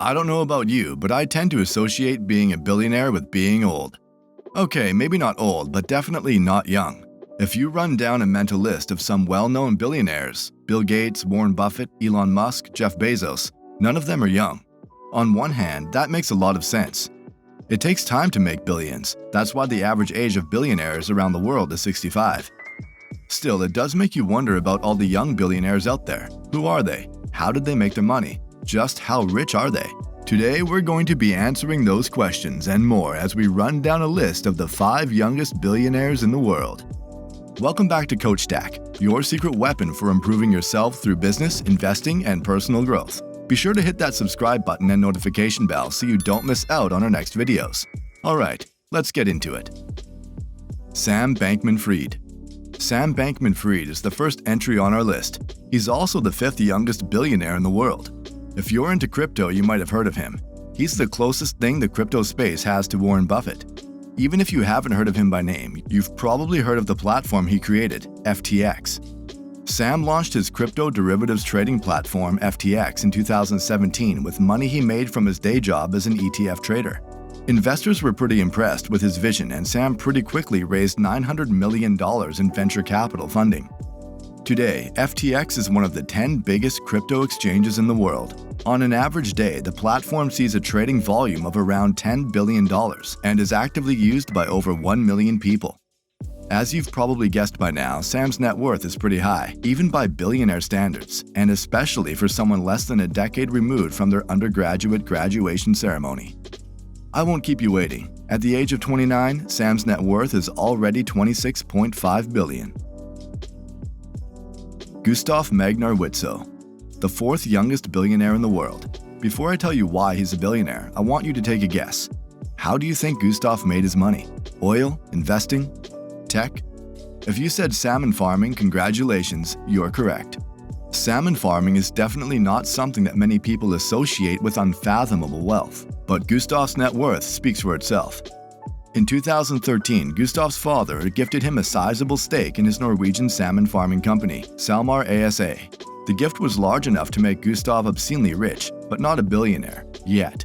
I don't know about you, but I tend to associate being a billionaire with being old. Okay, maybe not old, but definitely not young. If you run down a mental list of some well-known billionaires, Bill Gates, Warren Buffett, Elon Musk, Jeff Bezos, none of them are young. On one hand, that makes a lot of sense. It takes time to make billions. That's why the average age of billionaires around the world is 65. Still, it does make you wonder about all the young billionaires out there. Who are they? How did they make their money? Just how rich are they? Today, we're going to be answering those questions and more as we run down a list of the 5 youngest billionaires in the world. Welcome back to Coach Stack, your secret weapon for improving yourself through business, investing, and personal growth. Be sure to hit that subscribe button and notification bell so you don't miss out on our next videos. Alright, let's get into it. Sam Bankman-Fried. Sam Bankman-Fried is the first entry on our list. He's also the 5th youngest billionaire in the world. If you're into crypto, you might have heard of him. He's the closest thing the crypto space has to Warren Buffett. Even if you haven't heard of him by name, you've probably heard of the platform he created, FTX. Sam launched his crypto derivatives trading platform FTX in 2017 with money he made from his day job as an ETF trader. Investors were pretty impressed with his vision, and Sam pretty quickly raised $900 million in venture capital funding. Today, FTX is one of the 10 biggest crypto exchanges in the world. On an average day, the platform sees a trading volume of around $10 billion and is actively used by over 1 million people. As you've probably guessed by now, Sam's net worth is pretty high, even by billionaire standards, and especially for someone less than a decade removed from their undergraduate graduation ceremony. I won't keep you waiting. At the age of 29, Sam's net worth is already $26.5 billion. Gustaf Magnusson, the 4th youngest billionaire in the world. Before I tell you why he's a billionaire, I want you to take a guess. How do you think Gustaf made his money? Oil? Investing? Tech? If you said salmon farming, congratulations, you're correct. Salmon farming is definitely not something that many people associate with unfathomable wealth, but Gustaf's net worth speaks for itself. In 2013, Gustaf's father gifted him a sizable stake in his Norwegian salmon farming company, SalMar ASA. The gift was large enough to make Gustaf obscenely rich, but not a billionaire, yet.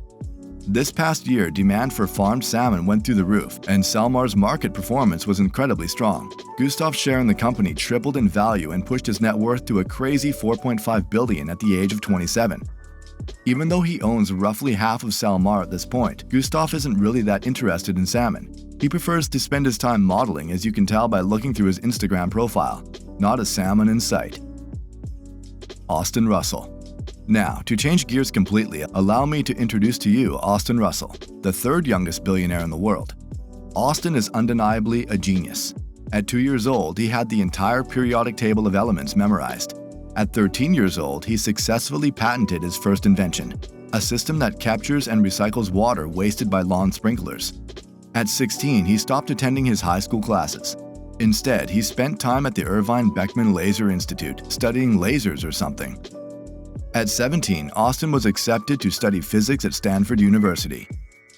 This past year, demand for farmed salmon went through the roof, and SalMar's market performance was incredibly strong. Gustaf's share in the company tripled in value and pushed his net worth to a crazy $4.5 billion at the age of 27. Even though he owns roughly half of SalMar at this point, Gustaf isn't really that interested in salmon. He prefers to spend his time modeling, as you can tell by looking through his Instagram profile. Not a salmon in sight. Austin Russell. Now, to change gears completely, allow me to introduce to you Austin Russell, the 3rd youngest billionaire in the world. Austin is undeniably a genius. At 2 years old, he had the entire periodic table of elements memorized. At 13 years old, he successfully patented his first invention, a system that captures and recycles water wasted by lawn sprinklers. At 16, he stopped attending his high school classes. Instead, he spent time at the Irvine Beckman Laser Institute, studying lasers or something. At 17, Austin was accepted to study physics at Stanford University.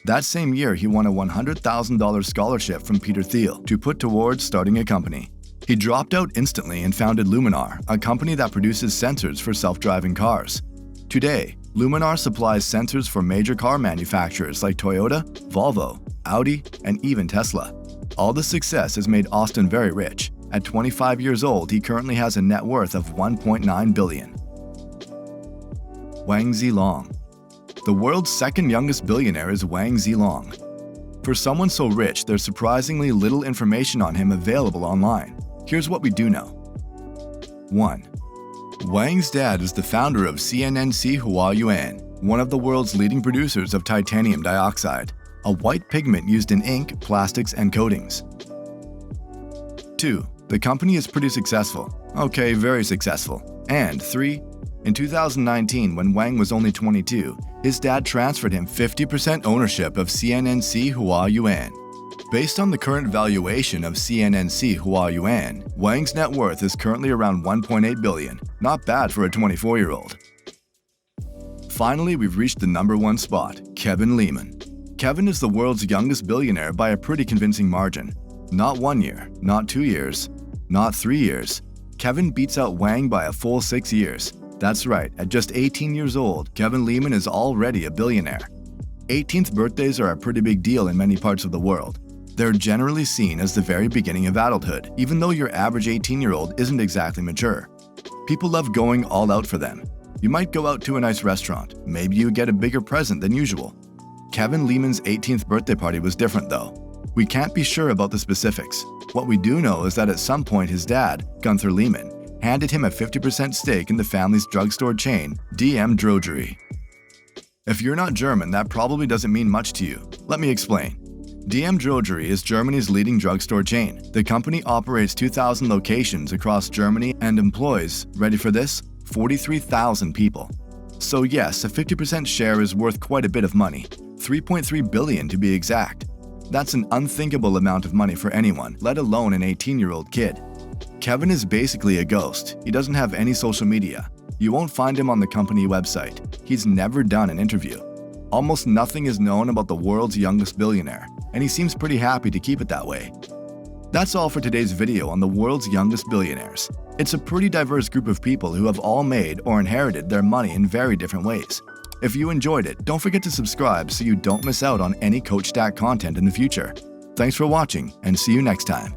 That same year, he won a $100,000 scholarship from Peter Thiel to put towards starting a company. He dropped out instantly and founded Luminar, a company that produces sensors for self-driving cars. Today, Luminar supplies sensors for major car manufacturers like Toyota, Volvo, Audi, and even Tesla. All the success has made Austin very rich. At 25 years old, he currently has a net worth of $1.9 billion. Wang Zong. The world's 2nd youngest billionaire is Wang Zong. For someone so rich, there's surprisingly little information on him available online. Here's what we do know. 1. Wang's dad is the founder of CNNC Huayuan, one of the world's leading producers of titanium dioxide, a white pigment used in ink, plastics, and coatings. 2. The company is pretty successful. Okay, very successful. And 3. In 2019, when Wang was only 22, his dad transferred him 50% ownership of CNNC Huayuan. Based on the current valuation of CNNC Huayuan, Wang's net worth is currently around $1.8 billion. Not bad for a 24-year-old. Finally, we've reached the number 1 spot, Kevin Lehman. Kevin is the world's youngest billionaire by a pretty convincing margin. Not 1 year, not 2 years, not 3 years. Kevin beats out Wang by a full 6 years. That's right, at just 18 years old, Kevin Lehman is already a billionaire. 18th birthdays are a pretty big deal in many parts of the world. They're generally seen as the very beginning of adulthood, even though your average 18-year-old isn't exactly mature. People love going all out for them. You might go out to a nice restaurant, maybe you get a bigger present than usual. Kevin Lehman's 18th birthday party was different though. We can't be sure about the specifics. What we do know is that at some point his dad, Gunther Lehman, handed him a 50% stake in the family's drugstore chain, DM Drogerie. If you're not German, that probably doesn't mean much to you. Let me explain. DM Drogerie is Germany's leading drugstore chain. The company operates 2,000 locations across Germany and employs, ready for this, 43,000 people. So yes, a 50% share is worth quite a bit of money, 3.3 billion to be exact. That's an unthinkable amount of money for anyone, let alone an 18-year-old kid. Kevin is basically a ghost. He doesn't have any social media. You won't find him on the company website. He's never done an interview. Almost nothing is known about the world's youngest billionaire, and he seems pretty happy to keep it that way. That's all for today's video on the world's youngest billionaires. It's a pretty diverse group of people who have all made or inherited their money in very different ways. If you enjoyed it, don't forget to subscribe so you don't miss out on any Coach Stack content in the future. Thanks for watching, and see you next time.